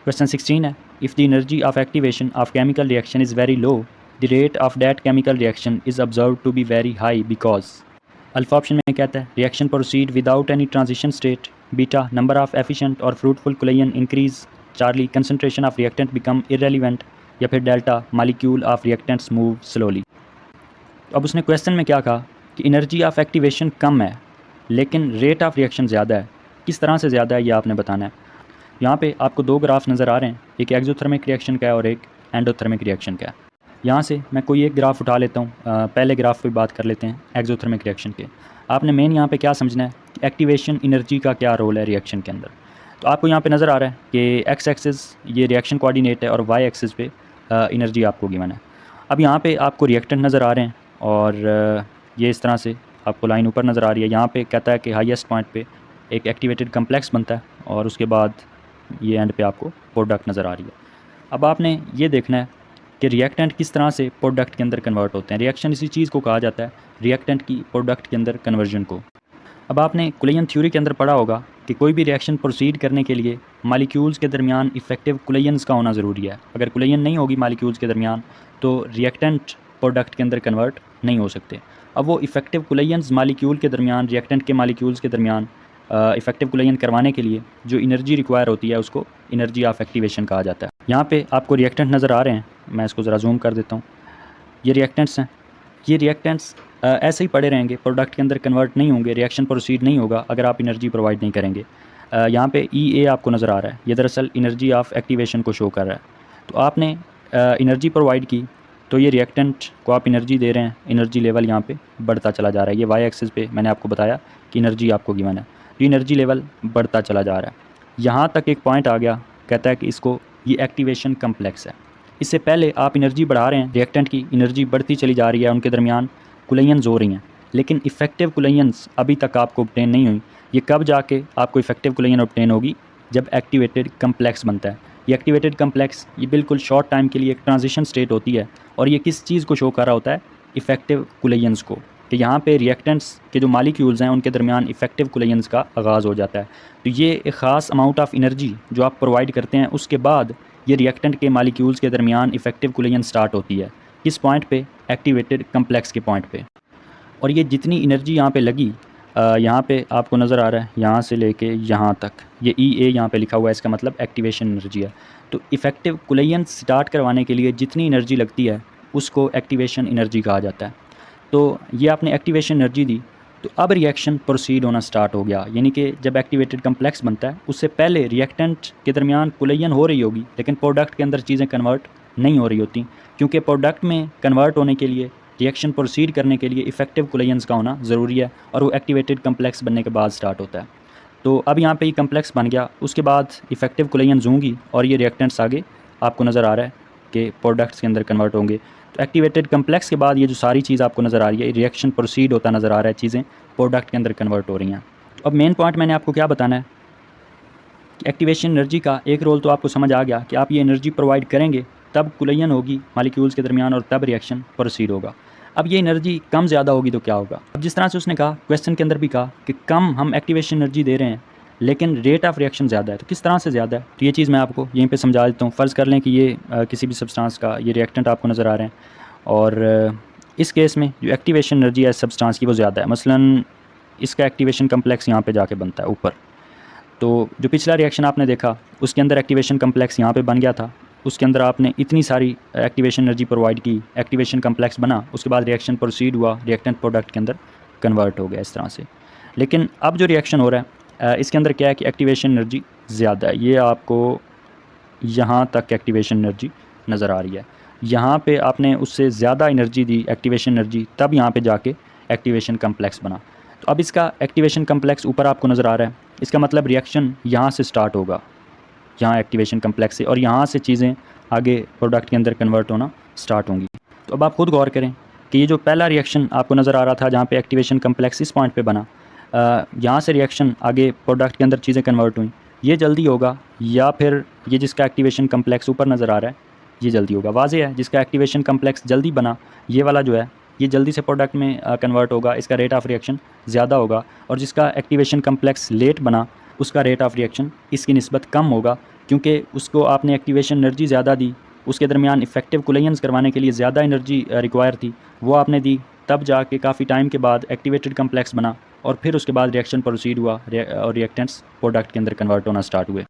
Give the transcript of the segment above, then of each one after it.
Question 16 है, if the energy of activation of chemical reaction is very low, the rate of that chemical reaction is observe to be very high because. Alpha option में कहता है reaction proceed without any transition state, beta number of efficient और fruitful collision increase, charlie concentration of reactant become irrelevant, या फिर delta molecule of reactants move slowly. तो अब उसने question में क्या कहा कि एनर्जी ऑफ एक्टिवेशन कम है लेकिन रेट ऑफ रिएक्शन ज़्यादा है। किस तरह से ज़्यादा है ये आपने बताना है। यहाँ पे आपको दो ग्राफ नज़र आ रहे हैं, एक एक्सोथर्मिक रिएक्शन का है और एक एंडोथर्मिक रिएक्शन का है। यहाँ से मैं कोई एक ग्राफ उठा लेता हूँ, पहले ग्राफ पे बात कर लेते हैं एक्सोथर्मिक रिएक्शन के। आपने मेन यहाँ पे क्या समझना है कि एक्टिवेशन एनर्जी का क्या रोल है रिएक्शन के अंदर। तो आपको यहाँ पे नज़र आ रहा है कि एक्स एक्सिस ये रिएक्शन कोऑर्डिनेट है और वाई एक्सिस पे एनर्जी आपको गिवन है। अब यहाँ पे आपको रिएक्टेंट नज़र आ रहे हैं और ये इस तरह से आपको लाइन ऊपर नज़र आ रही है। यहाँ पे कहता है कि हाईएस्ट पॉइंट पे एक एक्टिवेटेड कम्प्लेक्स बनता है और उसके बाद ये एंड पे आपको प्रोडक्ट नज़र आ रही है। अब आपने ये देखना है कि रिएक्टेंट किस तरह से प्रोडक्ट के अंदर कन्वर्ट होते हैं। रिएक्शन इसी चीज़ को कहा जाता है, रिएक्टेंट की प्रोडक्ट के अंदर कन्वर्जन को। अब आपने कुलियन थ्योरी के अंदर पढ़ा होगा कि कोई भी रिएक्शन प्रोसीड करने के लिए मालिक्यूल्स के दरमियान इफेक्टिव कुलियंस का होना ज़रूरी है। अगर कुलियन नहीं होगी मालिक्यूल्स के दरमियान तो रिएक्टेंट प्रोडक्ट के अंदर कन्वर्ट नहीं हो सकते। अब वो इफेक्टिव कुलियंस मालिक्यूल के दरमियान, रिएक्टेंट के मालिक्यूल्स के दरमियान इफेक्टिव कुलियन करवाने के लिए जो एनर्जी रिक्वायर होती है उसको एनर्जी ऑफ एक्टिवेशन कहा जाता है। यहाँ पे आपको रिएक्टेंट नज़र आ रहे हैं, मैं इसको ज़रा जूम कर देता हूँ। ये रिएक्टेंट्स हैं, ये रिएक्टेंट्स ऐसे ही पड़े रहेंगे, प्रोडक्ट के अंदर कन्वर्ट नहीं होंगे, रिएक्शन प्रोसीड नहीं होगा अगर आप एनर्जी प्रोवाइड नहीं करेंगे। यहाँ पे ई ए आपको नज़र आ रहा है, ये दरअसल एनर्जी ऑफ एक्टिवेशन को शो कर रहा है। तो आपने एनर्जी प्रोवाइड की तो ये रिएक्टेंट को आप एनर्जी दे रहे हैं, एनर्जी लेवल यहाँ पे बढ़ता चला जा रहा है। ये वाई एक्सिस पे मैंने आपको बताया कि एनर्जी आपको गिवन है, तो एनर्जी लेवल बढ़ता चला जा रहा है। यहाँ तक एक पॉइंट आ गया, कहता है कि इसको ये एक्टिवेशन कम्प्लेक्स है। इससे पहले आप एनर्जी बढ़ा रहे हैं, रिएक्टेंट की एनर्जी बढ़ती चली जा रही है, उनके दरमियान कुलियंस हो रही हैं, लेकिन इफेक्टिव कुलियंस अभी तक आपको ऑब्टेन नहीं हुई। ये कब जाके आपको इफेक्टिव कुलियन ऑब्टेन होगी, जब एक्टिवेटेड कम्प्लेक्स बनता है। ये एक्टिवेटेड कम्प्लेक्स ये बिल्कुल शॉर्ट टाइम के लिए एक ट्रांजिशन स्टेट होती है और ये किस चीज़ को शो कर रहा होता है, इफेक्टिव कुलियंस को, कि यहाँ पे रिएक्टेंट्स के जो मालिक्यूल्स हैं उनके दरमियान इफेक्टिव कुलियंस का आगाज़ हो जाता है। तो ये एक ख़ास अमाउंट ऑफ एनर्जी जो आप प्रोवाइड करते हैं उसके बाद ये रिएक्टेंट के मालिक्यूल्स के दरमियान इफेक्टिव कुलियन स्टार्ट होती है। किस पॉइंट पे, एक्टिवेटेड कम्प्लेक्स के पॉइंट पे। और ये जितनी एनर्जी यहाँ पे लगी, यहाँ पे आपको नज़र आ रहा है यहाँ से लेके यहाँ तक, ये ई ए यहाँ पे लिखा हुआ है, इसका मतलब एक्टिवेशन एनर्जी है। तो इफेक्टिव कुलियन स्टार्ट करवाने के लिए जितनी एनर्जी लगती है उसको एक्टिवेशन एनर्जी कहा जाता है। तो ये आपने एक्टिवेशन एनर्जी दी तो अब रिएक्शन प्रोसीड होना स्टार्ट हो गया, यानी कि जब एक्टिवेटेड कम्प्लेक्स बनता है उससे पहले रिएक्टेंट के दरमियान कुलियन हो रही होगी लेकिन प्रोडक्ट के अंदर चीज़ें कन्वर्ट नहीं हो रही होती, क्योंकि प्रोडक्ट में कन्वर्ट होने के लिए, रिएक्शन प्रोसीड करने के लिए इफेक्टिव कुलियंस का होना ज़रूरी है और वो एक्टिवेटेड कम्प्लेक्स बनने के बाद स्टार्ट होता है। तो अब यहाँ पे ये कम्प्लेक्स बन गया, उसके बाद इफेक्टिव कुलियंस होंगी और ये रिएक्टेंट्स आगे आपको नज़र आ रहा है कि प्रोडक्ट्स के अंदर कन्वर्ट होंगे। तो एक्टिवेटेड कम्प्लेक्स के बाद ये जो सारी चीज़ आपको नज़र आ रही है, रिएक्शन प्रोसीड होता नज़र आ रहा है, चीज़ें प्रोडक्ट के अंदर कन्वर्ट हो रही हैं। तो अब मेन पॉइंट मैंने आपको क्या बताना है कि एक्टिवेशन एनर्जी का एक रोल तो आपको समझ आ गया कि आप ये एनर्जी प्रोवाइड करेंगे तब कुलियन होगी मालिक्यूल्स के दरमियान और तब रिएक्शन प्रोसीड होगा। अब ये एनर्जी कम ज़्यादा होगी तो क्या होगा। अब जिस तरह से उसने कहा, क्वेश्चन के अंदर भी कहा कि कम हम एक्टिवेशन एनर्जी दे रहे हैं लेकिन रेट ऑफ रिएक्शन ज़्यादा है, तो किस तरह से ज़्यादा है, तो ये चीज़ मैं आपको यहीं पे समझा देता हूँ। फ़र्ज़ कर लें कि ये किसी भी सब्सटेंस का ये रिएक्टेंट आपको नज़र आ रहे हैं और इस केस में जो एक्टिवेशन एनर्जी है सब्सटेंस की वो ज़्यादा है। मसलन इसका एक्टिवेशन कम्प्लेक्स यहाँ पे जाके बनता है ऊपर, तो जो पिछला रिएक्शन आपने देखा उसके अंदर एक्टिवेशन कम्प्लेक्स यहाँ पे बन गया था, उसके अंदर आपने इतनी सारी एक्टिवेशन एनर्जी प्रोवाइड की, एक्टिवेशन कम्प्लेक्स बना, उसके बाद रिएक्शन प्रोसीड हुआ, रिएक्टेंट प्रोडक्ट के अंदर कन्वर्ट हो गया इस तरह से। लेकिन अब जो रिएक्शन हो रहा है इसके अंदर क्या है कि एक्टिवेशन एनर्जी ज़्यादा है। ये आपको यहाँ तक एक्टिवेशन एनर्जी नज़र आ रही है, यहाँ पे आपने उससे ज़्यादा एनर्जी दी एक्टिवेशन एनर्जी, तब यहाँ पे जाके एक्टिवेशन कम्प्लेक्स बना। तो अब इसका एक्टिवेशन कम्प्लेक्स ऊपर आपको नज़र आ रहा है, इसका मतलब रिएक्शन यहाँ से स्टार्ट होगा, यहाँ एक्टिवेशन कम्प्लेक्स से, और यहाँ से चीज़ें आगे प्रोडक्ट के अंदर कन्वर्ट होना स्टार्ट होंगी। तो अब आप खुद गौर करें कि ये जो पहला रिएक्शन आपको नज़र आ रहा था जहाँ पे एक्टिवेशन कम्प्लेक्स इस पॉइंट पे बना, यहाँ से रिएक्शन आगे प्रोडक्ट के अंदर चीज़ें कन्वर्ट हुई, ये जल्दी होगा, या फिर ये जिसका एक्टिवेशन कम्प्लेक्स ऊपर नज़र आ रहा है ये जल्दी होगा। वाज़ेह है जिसका एक्टिवेशन कम्प्लेक्स जल्दी बना, ये वाला जो है ये जल्दी से प्रोडक्ट में कन्वर्ट होगा, इसका रेट ऑफ रिएक्शन ज़्यादा होगा, और जिसका एक्टिवेशन कम्प्लेक्स लेट बना उसका रेट ऑफ रिएक्शन इसकी निस्बत कम होगा, क्योंकि उसको आपने एक्टिवेशन एनर्जी ज़्यादा दी, उसके दरमियान इफेक्टिव कोलिजन्स करवाने के लिए ज़्यादा एनर्जी रिक्वायर थी, वो आपने दी, तब जाके काफ़ी टाइम के बाद एक्टिवेटेड कम्प्लेक्स बना और फिर उसके बाद रिएक्शन प्रोसीड हुआ और रिएक्टेंट्स प्रोडक्ट के अंदर कन्वर्ट होना स्टार्ट हुए।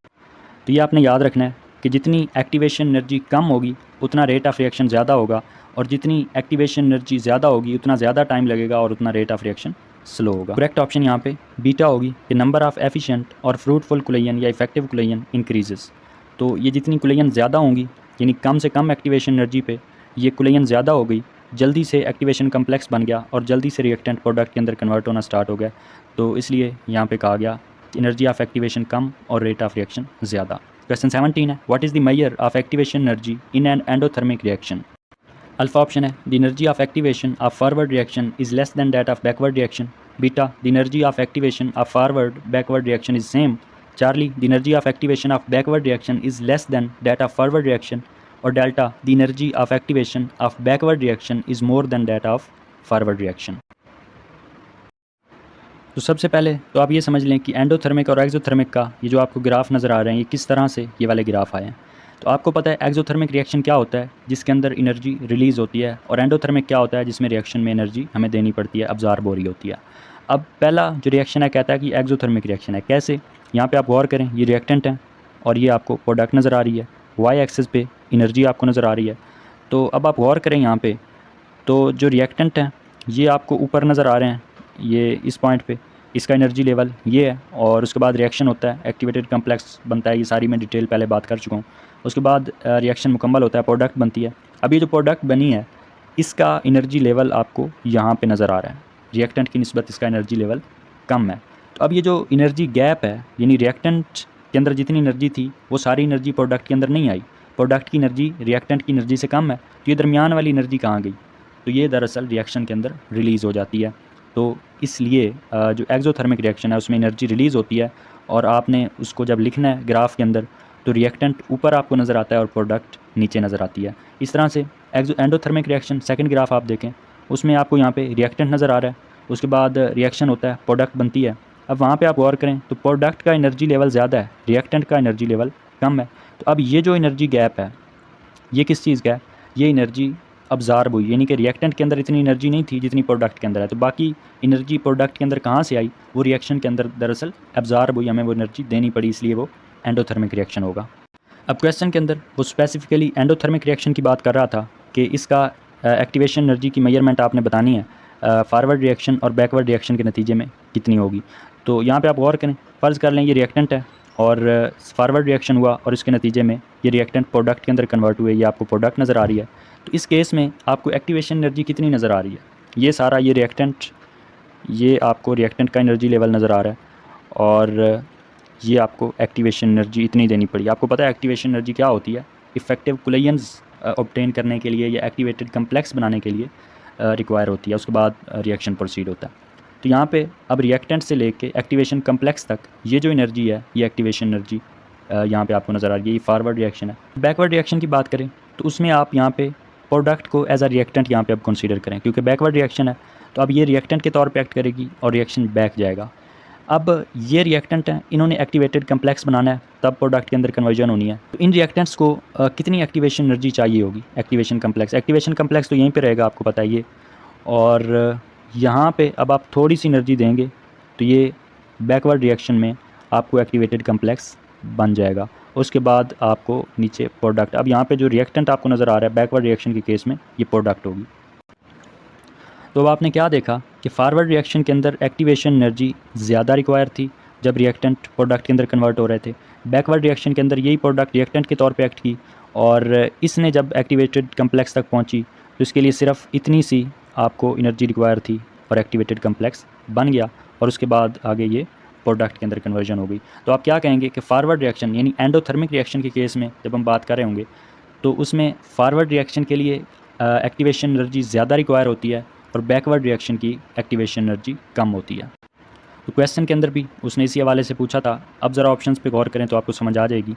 तो ये आपने याद रखना है कि जितनी एक्टिवेशन एनर्जी कम होगी उतना रेट ऑफ रिएक्शन ज़्यादा होगा, और जितनी एक्टिवेशन एनर्जी ज़्यादा होगी उतना ज़्यादा टाइम लगेगा और उतना रेट ऑफ रिएक्शन स्लो होगा। करेक्ट ऑप्शन यहाँ पे बीटा होगी कि नंबर ऑफ़ एफिशिएंट और फ्रूटफुल कोलिजन या इफेक्टिव कोलिजन इंक्रीजेस। तो ये जितनी कोलिजन ज़्यादा होंगी, यानी कम से कम एक्टिवेशन एनर्जी पे ये कोलिजन ज़्यादा हो गई, जल्दी से एक्टिवेशन कम्प्लेक्स बन गया और जल्दी से रिएक्टेंट प्रोडक्ट के अंदर कन्वर्ट होना स्टार्ट हो गया, तो इसलिए यहाँ पे कहा गया कि एनर्जी ऑफ एक्टिवेशन कम और रेट ऑफ रिएक्शन ज़्यादा। क्वेश्चन 17 है, what is the measure of activation energy in an endothermic reaction. Alpha option है the energy of activation of forward reaction is less than that of backward reaction. Beta the energy of activation of forward backward reaction is same. Charlie the energy of activation of backward reaction is less than that of forward reaction. और delta the energy of activation of backward reaction is more than that of forward reaction. तो सबसे पहले तो आप ये समझ लें कि एंडोथर्मिक और एक्सोथर्मिक का ये जो आपको ग्राफ नज़र आ रहे हैं, ये किस तरह से ये वाले ग्राफ आए हैं। तो आपको पता है एक्सोथर्मिक रिएक्शन क्या होता है, जिसके अंदर एनर्जी रिलीज़ होती है, और एंडोथर्मिक क्या होता है, जिसमें रिएक्शन में एनर्जी हमें देनी पड़ती है, अब्जॉर्ब हो रही होती है। अब पहला जो रिएक्शन है कहता है कि एक्सोथर्मिक रिएक्शन है। कैसे? यहाँ पर आप गौर करें, ये रिएक्टेंट हैं और ये आपको प्रोडक्ट नज़र आ रही है, वाई एक्सिस पे एनर्जी आपको नज़र आ रही है। तो अब आप गौर करें यहाँ पे, तो जो रिएक्टेंट हैं ये आपको ऊपर नज़र आ रहे हैं, ये इस पॉइंट पे इसका एनर्जी लेवल ये है, और उसके बाद रिएक्शन होता है, एक्टिवेटेड कम्प्लेक्स बनता है, ये सारी मैं डिटेल पहले बात कर चुका हूँ। उसके बाद रिएक्शन मुकम्मल होता है, प्रोडक्ट बनती है। अब ये जो प्रोडक्ट बनी है इसका एनर्जी लेवल आपको यहाँ पे नज़र आ रहा है, रिएक्टेंट की निस्बत इसका एनर्जी लेवल कम है। तो अब ये जो एनर्जी गैप है, यानी रिएक्टेंट के अंदर जितनी एनर्जी थी वो सारी एनर्जी प्रोडक्ट के अंदर नहीं आई, प्रोडक्ट की एनर्जी रिएक्टेंट की एनर्जी से कम है, तो ये दरमियान वाली एनर्जी कहाँ गई? तो ये दरअसल रिएक्शन के अंदर रिलीज़ हो जाती है। तो इसलिए जो एक्सोथर्मिक रिएक्शन है उसमें एनर्जी रिलीज़ होती है, और आपने उसको जब लिखना है ग्राफ के अंदर तो रिएक्टेंट ऊपर आपको नज़र आता है और प्रोडक्ट नीचे नज़र आती है। इस तरह से एंडोथर्मिक रिएक्शन सेकंड ग्राफ आप देखें, उसमें आपको यहाँ पे रिएक्टेंट नज़र आ रहा है, उसके बाद रिएक्शन होता है, प्रोडक्ट बनती है। अब वहाँ पे आप गौर करें तो प्रोडक्ट का एनर्जी लेवल ज़्यादा है, रिएक्टेंट का एनर्जी लेवल कम है। तो अब ये जो एनर्जी गैप है ये किस चीज़ का है? ये एनर्जी अब्जॉर्ब हुई, यानी कि रिएक्टेंट के अंदर इतनी एनर्जी नहीं थी जितनी प्रोडक्ट के अंदर है, तो बाकी एनर्जी प्रोडक्ट के अंदर कहाँ से आई? वो रिएक्शन के अंदर दरअसल अब्जॉर्ब हुई, हमें वो एनर्जी देनी पड़ी, इसलिए वो एंडोथर्मिक रिएक्शन होगा। अब क्वेश्चन के अंदर वो स्पेसिफिकली एंडोथर्मिक रिएक्शन की बात कर रहा था कि इसका एक्टिवेशन एनर्जी की मेजरमेंट आपने बतानी है फॉरवर्ड रिएक्शन और बैकवर्ड रिएक्शन के नतीजे में कितनी होगी। तो यहाँ पर आप गौर करें, फ़र्ज़ कर लें ये रिएक्टेंट है और फॉरवर्ड रिएक्शन हुआ और इसके नतीजे में ये रिएक्टेंट प्रोडक्ट के अंदर कन्वर्ट हुए, ये आपको प्रोडक्ट नज़र आ रही है। तो इस केस में आपको एक्टिवेशन एनर्जी कितनी नज़र आ रही है? ये सारा ये रिएक्टेंट, ये आपको रिएक्टेंट का एनर्जी लेवल नज़र आ रहा है, और ये आपको एक्टिवेशन एनर्जी इतनी देनी पड़ी। आपको पता है एक्टिवेशन एनर्जी क्या होती है? इफेक्टिव कोलिजन्स ऑब्टेन करने के लिए या एक्टिवेटेड कम्प्लेक्स बनाने के लिए रिक्वायर होती है, उसके बाद रिएक्शन प्रोसीड होता है। तो यहाँ पे अब रिएक्टेंट से लेके एक्टिवेशन कम्प्लेक्स तक ये जो एनर्जी है, ये एक्टिवेशन एनर्जी यहाँ पे आपको नज़र आ रही है, ये फॉरवर्ड रिएक्शन है। बैकवर्ड रिएक्शन की बात करें तो उसमें आप यहाँ पे प्रोडक्ट को एज अ रिएक्टेंट यहाँ पे आप कंसीडर करें, क्योंकि बैकवर्ड रिएक्शन है तो अब ये रिएक्टेंट के तौर पे एक्ट करेगी और रिएक्शन बैक जाएगा। अब ये रिएक्टेंट हैं, इन्होंने एक्टिवेटेड कम्प्लेक्स बनाना है, तब प्रोडक्ट के अंदर कन्वर्जन होनी है। तो इन रिएक्टेंट्स को कितनी एक्टिवेशन एनर्जी चाहिए होगी? एक्टिवेशन कम्प्लेक्स तो यहीं पर रहेगा, आपको पता है ये, और यहाँ पे अब आप थोड़ी सी एनर्जी देंगे तो ये बैकवर्ड रिएक्शन में आपको एक्टिवेटेड कम्प्लेक्स बन जाएगा। उसके बाद आपको नीचे प्रोडक्ट, अब यहाँ पे जो रिएक्टेंट आपको नज़र आ रहा है बैकवर्ड रिएक्शन के केस में ये प्रोडक्ट होगी। तो अब आपने क्या देखा कि फॉरवर्ड रिएक्शन के अंदर एक्टिवेशन एनर्जी ज़्यादा रिक्वायर थी जब रिएक्टेंट प्रोडक्ट के अंदर कन्वर्ट हो रहे थे। बैकवर्ड रिएक्शन के अंदर यही प्रोडक्ट रिएक्टेंट के तौर पे एक्ट की, और इसने जब एक्टिवेटेड कम्प्लेक्स तक पहुंची तो इसके लिए सिर्फ इतनी सी आपको एनर्जी रिक्वायर थी और एक्टिवेटेड कम्प्लेक्स बन गया, और उसके बाद आगे ये प्रोडक्ट के अंदर कन्वर्जन हो गई। तो आप क्या कहेंगे कि फॉरवर्ड रिएक्शन यानी एंडोथर्मिक रिएक्शन के केस में जब हम बात कर रहे होंगे तो उसमें फॉरवर्ड रिएक्शन के लिए एक्टिवेशन एनर्जी ज़्यादा रिक्वायर होती है और बैकवर्ड रिएक्शन की एक्टिवेशन एनर्जी कम होती है। तो क्वेश्चन के अंदर भी उसने इसी हवाले से पूछा था। अब ज़रा ऑप्शंस पे गौर करें तो आपको समझ आ जाएगी।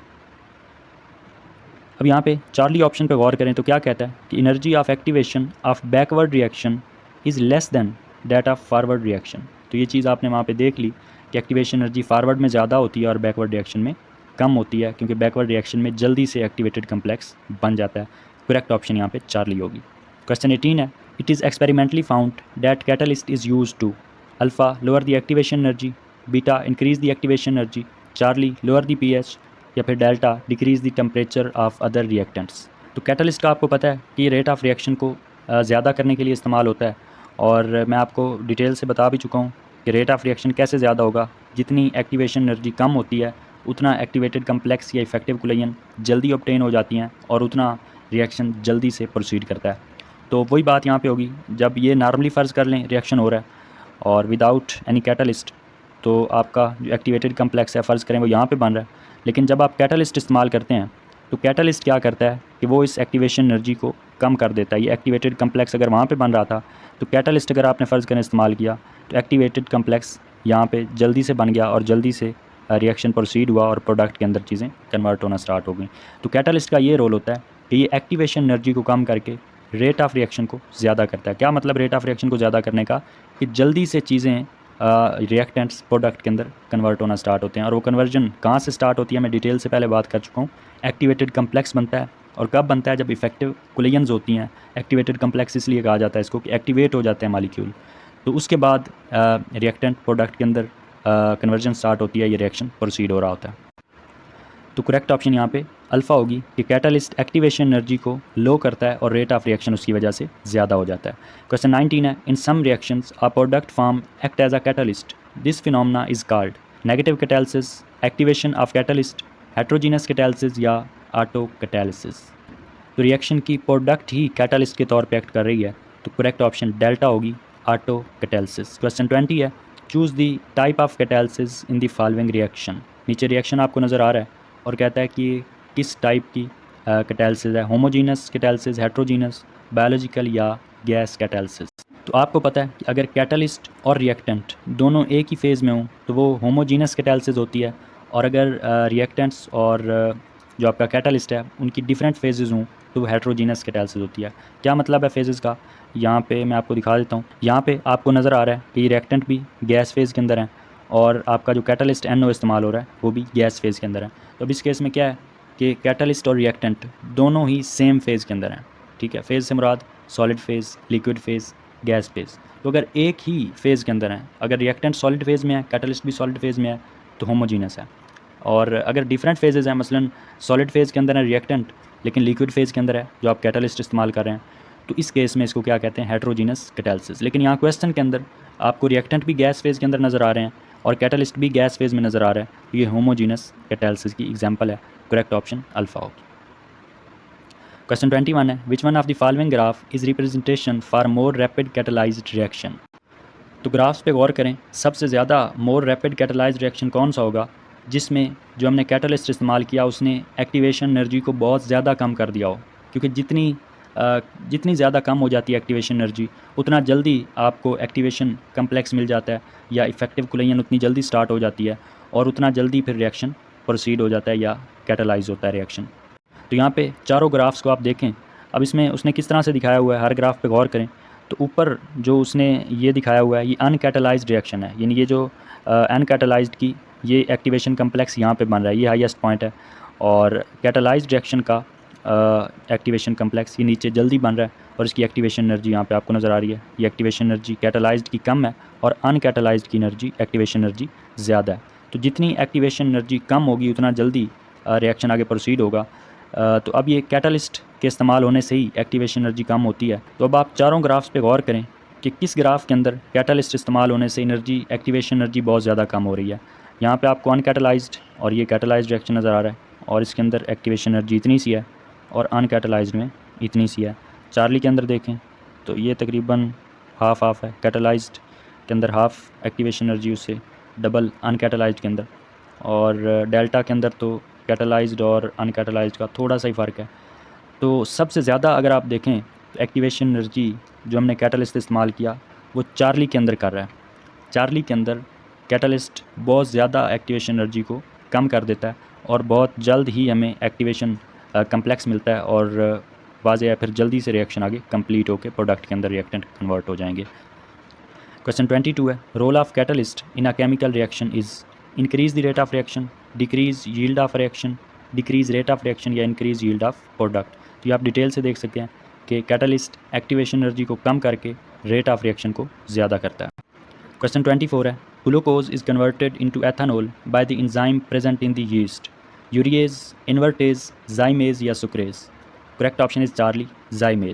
अब यहाँ पे चार्ली ऑप्शन पे गौर करें तो क्या कहता है कि energy of activation of backward reaction is less than that of forward reaction. तो ये चीज़ आपने वहाँ पे देख ली कि एक्टिवेशन एनर्जी फॉरवर्ड में ज़्यादा होती है और बैकवर्ड रिएक्शन में कम होती है क्योंकि बैकवर्ड रिएक्शन में जल्दी से एक्टिवेटेड कम्प्लेक्स बन जाता है। करेक्ट ऑप्शन यहाँ पे चार्ली होगी। क्वेश्चन 18 है, it is experimentally found that catalyst is use to alpha lower the activation energy, beta increase the activation energy, Charlie lower the pH, या फिर delta decrease the temperature of other reactants. तो catalyst का आपको पता है कि rate of reaction को ज़्यादा करने के लिए इस्तेमाल होता है, और मैं आपको डिटेल से बता भी चुका हूँ कि रेट ऑफ रिएक्शन कैसे ज़्यादा होगा। जितनी एक्टिवेशन एनर्जी कम होती है उतना एक्टिवेटेड कम्प्लेक्स या इफेक्टिव कोलिजन जल्दी ऑब्टेन हो जाती हैं और उतना रिएक्शन जल्दी से प्रोसीड करता है। तो वही बात यहाँ पे होगी, जब ये नॉर्मली फ़र्ज़ कर लें रिएक्शन हो रहा है और विदाउट एनी कैटलिस्ट, तो आपका जो एक्टिवेटेड कम्प्लेक्स है फ़र्ज़ करें वो यहाँ पे बन रहा है, लेकिन जब आप कैटलिस्ट इस्तेमाल करते हैं तो कैटलिस्ट क्या करता है कि वो इस एक्टिवेशन एनर्जी को कम कर देता है। ये एक्टिवेटेड कम्प्लेक्स अगर वहाँ पे बन रहा था तो कैटलिस्ट अगर आपने फ़र्ज़ करें इस्तेमाल किया तो एक्टिवेटेड कम्प्लेक्स यहाँ पे जल्दी से बन गया और जल्दी से रिएक्शन प्रोसीड हुआ और प्रोडक्ट के अंदर चीज़ें कन्वर्ट होना स्टार्ट हो गई। तो कैटलिस्ट का ये रोल होता है कि ये एक्टिवेशन एनर्जी को कम करके रेट ऑफ रिएक्शन को ज़्यादा करता है। क्या मतलब रेट ऑफ रिएक्शन को ज़्यादा करने का, कि जल्दी से चीज़ें रिएक्टेंट्स प्रोडक्ट के अंदर कन्वर्ट होना स्टार्ट होते हैं। और वो कन्वर्जन कहाँ से स्टार्ट होती है मैं डिटेल से पहले बात कर चुका हूँ। एक्टिवेटेड कम्प्लेक्स बनता है, और कब बनता है, जब इफेक्टिव कोलिजन्स होती हैं। एक्टिवेटेड कम्प्लेक्स इसलिए कहा जाता है इसको कि एक्टिवेट हो जाते हैं मॉलिक्यूल, तो उसके बाद रिएक्टेंट प्रोडक्ट के अंदर कन्वर्जन स्टार्ट होती है, ये रिएक्शन प्रोसीड हो रहा होता है। तो करेक्ट ऑप्शन यहाँ पे अल्फ़ा होगी कि कैटलिस्ट एक्टिवेशन एनर्जी को लो करता है और रेट ऑफ रिएक्शन उसकी वजह से ज़्यादा हो जाता है। क्वेश्चन 19 है, in some reactions a product form act as a catalyst, this phenomena is called negative catalysis, activation of catalyst, heterogeneous catalysis या ऑटो कैटालिसिस। तो रिएक्शन की प्रोडक्ट ही कैटालिस्ट के तौर पे एक्ट कर रही है, तो करेक्ट ऑप्शन डेल्टा होगी, ऑटो कैटालिसिस। क्वेश्चन 20 है, choose the type of catalysis in the following reaction. नीचे रिएक्शन आपको नज़र आ रहा है और कहता है कि किस टाइप की कैटालिसिस है, होमोजीनस कैटालिसिस, हेट्रोजीनस, बायोलॉजिकल या गैस कैटालिसिस। तो आपको पता है कि अगर कैटलिस्ट और रिएक्टेंट दोनों एक ही फेज़ में हों तो वो होमोजीनस कैटालिसिस होती है, और अगर रिएक्टेंट्स और जो आपका कैटलिस्ट है उनकी डिफरेंट फेजेस हों तो वो हेट्रोजीनस कैटालिसिस होती है। क्या मतलब है फेजेस का, यहाँ पे मैं आपको दिखा देता हूँ। यहाँ पे आपको नज़र आ रहा है कि रिएक्टेंट भी गैस फेज़ के अंदर है और आपका जो कैटलिस्ट NO इस्तेमाल हो रहा है वो भी गैस फेज़ के अंदर है। तो अब इस केस में क्या है कि कैटलिस्ट और रिएक्टेंट दोनों ही सेम फेज़ के अंदर हैं। ठीक है, फेज़ से मुराद solid phase, liquid phase, gas phase. तो अगर एक ही फेज़ के अंदर हैं, अगर रिएक्टेंट सॉलिड फेज़ में है, कैटलिस्ट भी सॉलिड फेज़ में है, तो होमोजीनस है। और अगर डिफरेंट फेजेस हैं, मसलन सॉलिड फेज़ के अंदर है रिएक्टेंट लेकिन लिक्विड फेज़ के अंदर है जो आप कैटलिस्ट इस्तेमाल कर रहे हैं, तो इस केस में इसको क्या कहते हैं, हेट्रोजीनस कैटालिसिस। लेकिन यहाँ क्वेश्चन के अंदर आपको रिएक्टेंट भी गैस फेज़ के अंदर नज़र आ रहे हैं और कैटलिस्ट भी गैस फेज़ में नज़र आ रहा है, तो ये होमोजीनस कैटालिसिस की एग्जांपल है। करेक्ट ऑप्शन अल्फ़ा होगी। क्वेश्चन 21 है, which one of the following graph is representation for more rapid catalysed reaction. तो ग्राफ्स पे गौर करें, सबसे ज़्यादा मोर रैपिड कैटलाइज्ड रिएक्शन कौन सा होगा जिसमें जो हमने कैटलिस्ट इस्तेमाल किया उसने एक्टिवेशन एनर्जी को बहुत ज़्यादा कम कर दिया हो। क्योंकि जितनी ज़्यादा कम हो जाती है एक्टिवेशन एनर्जी उतना जल्दी आपको एक्टिवेशन कम्प्लेक्स मिल जाता है या इफेक्टिव कोलिजन उतनी जल्दी स्टार्ट हो जाती है और उतना जल्दी फिर रिएक्शन प्रोसीड हो जाता है या कैटलाइज होता है रिएक्शन। तो यहाँ पे चारों ग्राफ्स को आप देखें, अब इसमें उसने किस तरह से दिखाया हुआ है, हर ग्राफ पे गौर करें। तो ऊपर जो उसने ये दिखाया हुआ है ये अनकैटलाइज्ड रिएक्शन है, यानी ये जो अनकैटलाइज्ड की ये एक्टिवेशन कम्प्लेक्स यहाँ पे बन रहा है, ये हाईएस्ट पॉइंट है। और कैटलाइज्ड रिएक्शन का एक्टिवेशन कम्प्लेक्स ये नीचे जल्दी बन रहा है और इसकी एक्टिवेशन एनर्जी यहाँ पे आपको नज़र आ रही है। ये एक्टिवेशन एनर्जी कैटलाइज्ड की कम है और अनकैटलाइज्ड की एनर्जी एक्टिवेशन एनर्जी ज़्यादा है। तो जितनी एक्टिवेशन एनर्जी कम होगी उतना जल्दी रिएक्शन आगे प्रोसीड होगा। तो अब ये कैटलिस्ट के इस्तेमाल होने से ही एक्टिवेशन एनर्जी कम होती है। तो अब आप चारों ग्राफ्स पे गौर करें कि किस ग्राफ के अंदर कैटलिस्ट इस्तेमाल होने से एनर्जी एक्टिवेशन एनर्जी बहुत ज़्यादा कम हो रही है। यहाँ पे आपको अनकैटलाइज्ड और ये कैटलाइज्ड रिएक्शन नज़र आ रहा है और इसके अंदर एक्टिवेशन एनर्जी इतनी सी है और अनकैटलाइज्ड में इतनी सी है। चार्ली के अंदर देखें तो ये तकरीबन हाफ हाफ है, कैटलाइज्ड के अंदर हाफ एक्टिवेशन एनर्जी उससे डबल अनकैटलाइज्ड के अंदर, और डेल्टा के अंदर तो कैटलाइज्ड और अनकैटलाइज्ड का थोड़ा सा ही फ़र्क है। तो सबसे ज़्यादा अगर आप देखें तो एक्टिवेशन एनर्जी जो हमने कैटलिस्ट इस्तेमाल किया वो चार्ली के अंदर कर रहा है। चार्ली के अंदर कैटलिस्ट बहुत ज़्यादा एक्टिवेशन एनर्जी को कम कर देता है और बहुत जल्द ही हमें एक्टिवेशन कम्प्लेक्स मिलता है और वाज़े है फिर जल्दी से रिएक्शन आगे कंप्लीट होकर प्रोडक्ट के अंदर रिएक्टेंट कन्वर्ट हो जाएंगे। क्वेश्चन 22 है, role of catalyst in a chemical reaction is. Increase the rate of reaction, decrease yield of reaction, decrease rate of reaction या इंक्रीज यील्ड ऑफ प्रोडक्ट। तो ये आप डिटेल से देख सकते हैं कि कैटलिस्ट एक्टिवेशन एनर्जी को कम करके रेट ऑफ रिएक्शन को ज़्यादा करता है। क्वेश्चन 24 है, glucose is converted into ethanol by the enzyme present in the yeast, urease, invertase, zymase या sucrase. Correct option is charlie, जाइमेज।